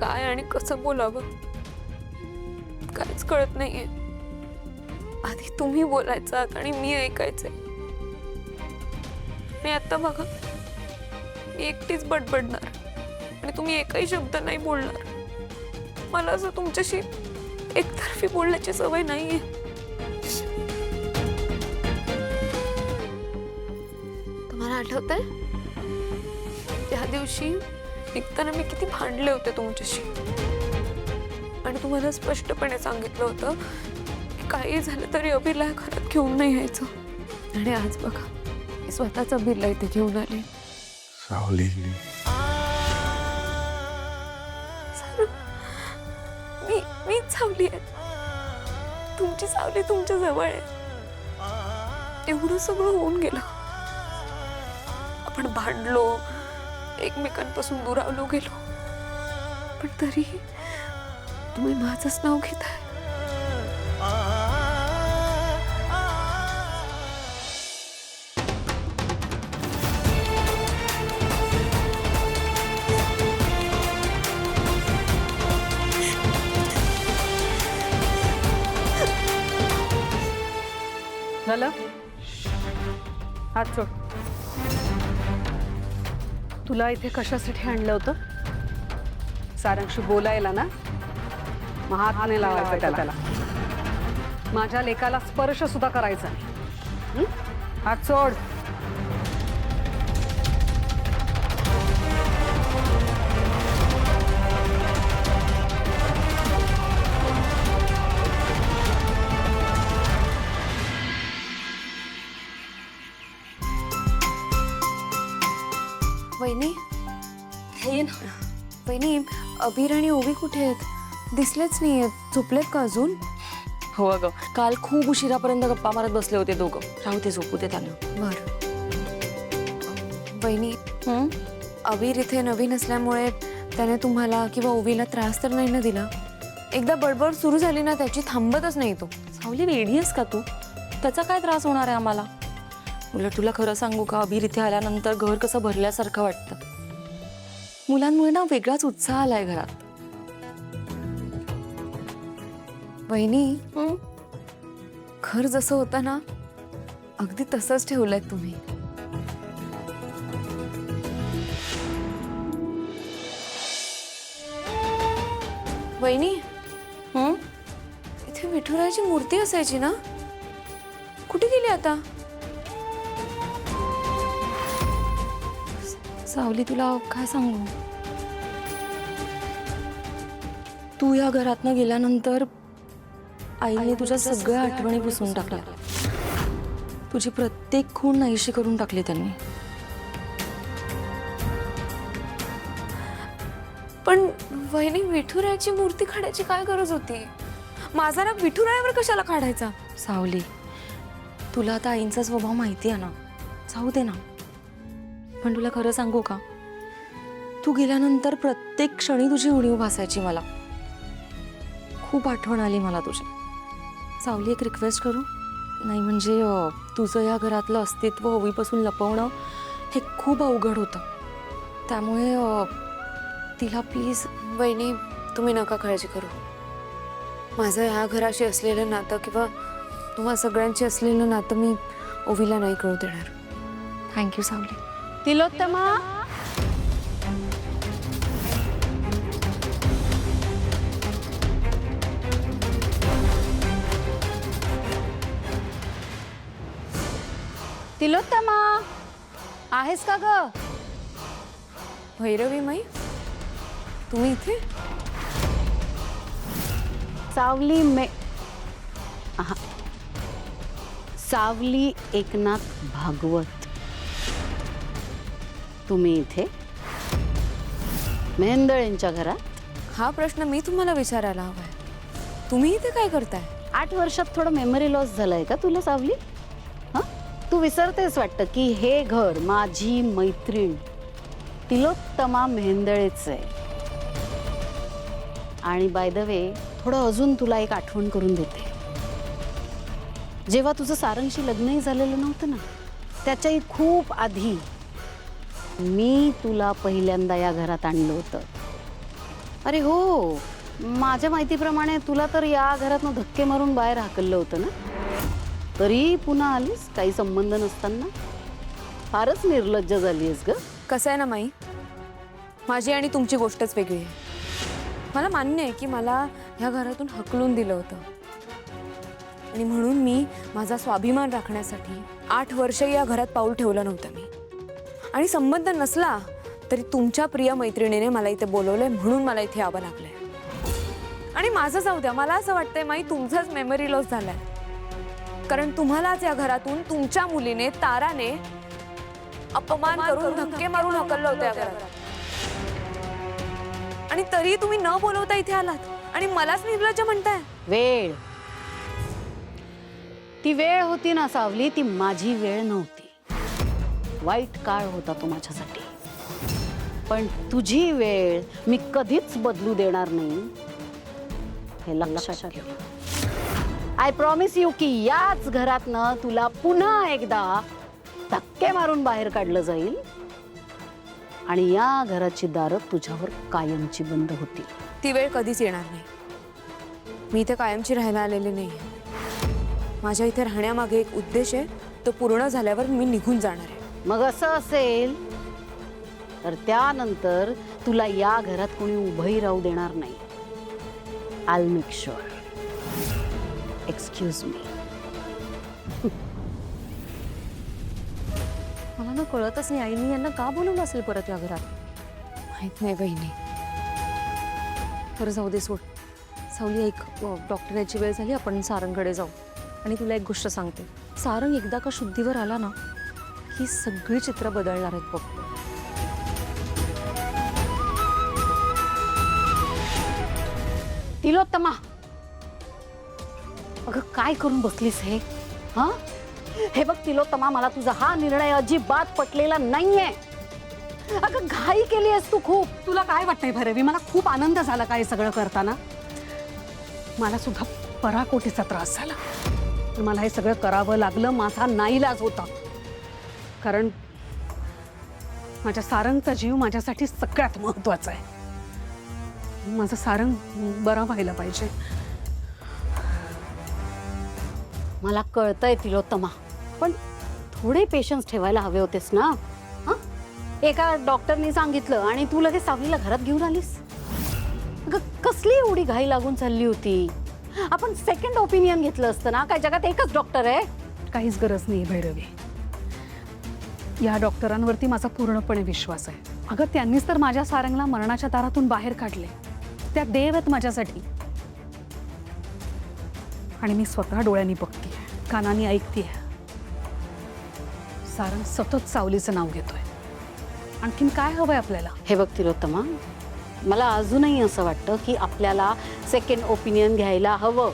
काय आणि कसं बोलावं काहीच कळत नाहीये। आधी तुम्ही बोलायचात आणि मी ऐकायचंय। मी आता बघा मी एकटीच बडबडणार आणि तुम्ही एकही शब्द नाही बोलणार। मला असं तुमच्याशी एकतर्फी बोलण्याची सवय नाहीये। तुम्हाला आठवतंय त्या दिवशी निघताना मी किती भांडले होते तुमच्याशी आणि तुम्हाला स्पष्टपणे सांगितलं होतं की काही झालं तरी अभिला घरात घेऊन नाही यायचं। आणि आज बघा मी स्वतःच अभिला इथे घेऊन आले। सावली मीच सावली आहे। तुमची सावली तुमच्या जवळ आहे। एवढं सगळं होऊन गेलं। आपण भांडलो एकमेकांपासून दुरावलो गेलो पण तरीही तुम्ही माझंच नाव घेताय। झालं? हात सोड। तुला इथे कशासाठी आणलं होतं? सारंगशी बोलायला ना? मग हात नाही लावायचा त्याला। माझ्या लेकाला स्पर्श सुद्धा करायचा नाही। हात सोड। वहिनी हे ना वहिनी अभिर आणि ओवी कुठे आहेत? दिसलेच नाहीयेत। झोपलेत का अजून? हो अगं काल खूप उशिरापर्यंत गप्पा मारत बसले होते दोघं। राहू ते झोपू दे त्यांना। बरं वहिनी अभिर इथे नवीन असल्यामुळे त्याने तुम्हाला किंवा ओवीला त्रास तर नाही ना दिला? एकदा बडबड सुरू झाली ना त्याची थांबतच नाही तो। सावली वेडी आहेस का तू? त्याचा काय त्रास होणार आहे आम्हाला? उलट तुला खरं सांगू का अभिर इथे आल्यानंतर घर कसं भरल्यासारखं वाटतं। मुलांमुळे ना वेगळाच उत्साह आलाय घरात। वहिनी घर जसं होतं ना अगदी तसंच ठेवलंय तुम्ही। वहिनी इथे विठुरायाची मूर्ती असायची ना? कुठे गेली आता? सावली तुला काय सांगू? तू या घरातनं गेल्यानंतर आईने तुझ्या सगळ्या आठवणी पुसून टाकल्या। तुझी प्रत्येक खूण नाहीशी करून टाकली त्यांनी। पण वहिनी विठुरायाची मूर्ती काढायची काय गरज होती? माझा राग विठुरायावर कशाला काढायचा? सावली तुला आता आईंचा स्वभाव माहिती आहे ना? जाऊ दे ना। पण तुला खरं सांगू का? तू गेल्यानंतर प्रत्येक क्षणी तुझी उणीव भासायची मला। खूप आठवण आली मला तुझी। सावली एक रिक्वेस्ट करू? नाही म्हणजे तुझं या घरातलं अस्तित्व ओवीपासून लपवणं हे खूप अवघड होतं। त्यामुळे तिला प्लीज। वहिनी तुम्ही नका काळजी करू। माझं ह्या घराशी असलेलं नातं किंवा तुम्हा सगळ्यांची असलेलं नातं मी ओवीला नाही कळू देणार। थँक्यू सावली। तिलोत्तमा तिलोत्तमा आहेस का ग? भैरवी माई तुम्ही इथे? सावली सावली एकनाथ भागवत तुम्ही इथे मेहेंदळेंच्या घरात? हा प्रश्न मी तुम्हाला विचारायला हवाय। तुम्ही इथे काय करताय? 8 वर्षात थोडं मेमरी लॉस झालाय का तुला सावली? तू विसरतेस वाटतं की हे घर माझी मैत्रीण तिलोत्तमा मेहेंदळेच आहे। आणि बाय द वे थोडं अजून तुला एक आठवण करून देते। जेव्हा तुझं सारंगशी लग्नही झालेलं नव्हतं ना त्याच्याही खूप आधी मी तुला पहिल्यांदा या घरात आणलं होतं। अरे हो, माझ्या माहितीप्रमाणे तुला तर या घरातनं धक्के मारून बाहेर हाकललं होतं ना, तरी पुन्हा आलीस काही संबंध नसताना. फारच निर्लज्ज झालीस ग. कसं आहे ना माई, माझी आणि तुमची गोष्टच वेगळी आहे. मला मान्य आहे की मला ह्या घरातून हकलून दिलं होतं आणि म्हणून मी माझा स्वाभिमान राखण्यासाठी 8 वर्ष या घरात पाऊल ठेवलं नव्हतं मी. आणि संबंध नसला तरी तुमच्या प्रिय मैत्रिणीने मला इथे बोलवलंय म्हणून मला इथे यावं लागलंय. आणि माझं जाऊ द्या, मला असं वाटतंय माई तुमचाच मेमरी लॉस झालाय. कारण तुम्हालाच या घरातून तुमच्या मुलीने ताराने अपमान करून धक्के मारून हकललं होतं या घरात. आणि तरी तुम्ही न बोलवता इथे आलात आणि मलाच निर्लज्ज म्हणताय. वेळ, ती वेळ होती ना सावली, ती माझी वेळ नव्हती. वाईट काळ होता तो माझ्यासाठी, पण तुझी वेळ मी कधीच बदलू देणार नाही हे लक्षात ठेव. आय प्रॉमिस यू की याच घरातनं तुला पुन्हा एकदा धक्के मारून बाहेर काढलं जाईल आणि या घराची दारं तुझ्यावर कायमची बंद होतील. ती वेळ कधीच येणार नाही. मी इथे कायमची राहायला आलेली नाही. माझ्या इथे राहण्यामागे एक उद्देश आहे, तो पूर्ण झाल्यावर मी निघून जाणार आहे. मग असं असेल तर त्यानंतर तुला या घरात कोणी उभंही राहू देणार नाही. I make sure. Excuse me. मला ना कळतच नाही आईने यांना का बोलवलं असेल परत या घरात. माहित नाही बहिणी. बरं जाऊ दे, सोड. सावली ऐक, डॉक्टर याची वेळ झाली, आपण सारंगकडे जाऊ. आणि तुला एक गोष्ट सांगते, सारंग एकदा का शुद्धीवर आला ना, ही सगळी चित्र बदलणार आहेत बघ. तिलोत्तमा, अगं काय करून बसलीस हे? हा, हे बघ तिलोत्तमा, मला तुझा हा निर्णय अजिबात पटलेला नाहीये. अगं घाई केली आहेस तू खूप. तुला काय वाटतंय भैरवी, मला खूप आनंद झाला काय सगळं करताना. मला सुद्धा पराकोटीचा त्रास झाला, पण मला हे सगळं करावं लागलं. माझा नाईलाज होता, कारण माझ्या सारंगचा जीव माझ्यासाठी सगळ्यात महत्वाचा आहे. माझं सारंग बरा व्हायला पाहिजे. मला कळतंय तिलोत्तमा, पण थोडे पेशन्स ठेवायला हवे होतेस ना. हा, एका डॉक्टरनी सांगितलं आणि तू लगेच सावलीला घरात घेऊन आलीस. अगं कसली एवढी घाई लागून चालली होती? आपण सेकंड ओपिनियन घेतलं असतं ना. काय जगात एकच डॉक्टर आहे? काहीच गरज नाही भैरवी. या डॉक्टरांवरती माझा पूर्णपणे विश्वास आहे. अगं त्यांनीच तर माझ्या सारंगला मरणाच्या दारातून बाहेर काढले. त्या देव आहेत माझ्यासाठी. आणि मी स्वतः डोळ्यांनी बघतीये, कानांनी ऐकतीये, सारंग सतत सावलीचं नाव घेतोय. आणखीन काय हवंय आपल्याला? हे बघ तिलोत्तमा, मला अजूनही असं वाटतं की आपल्याला सेकंड ओपिनियन घ्यायला हवं.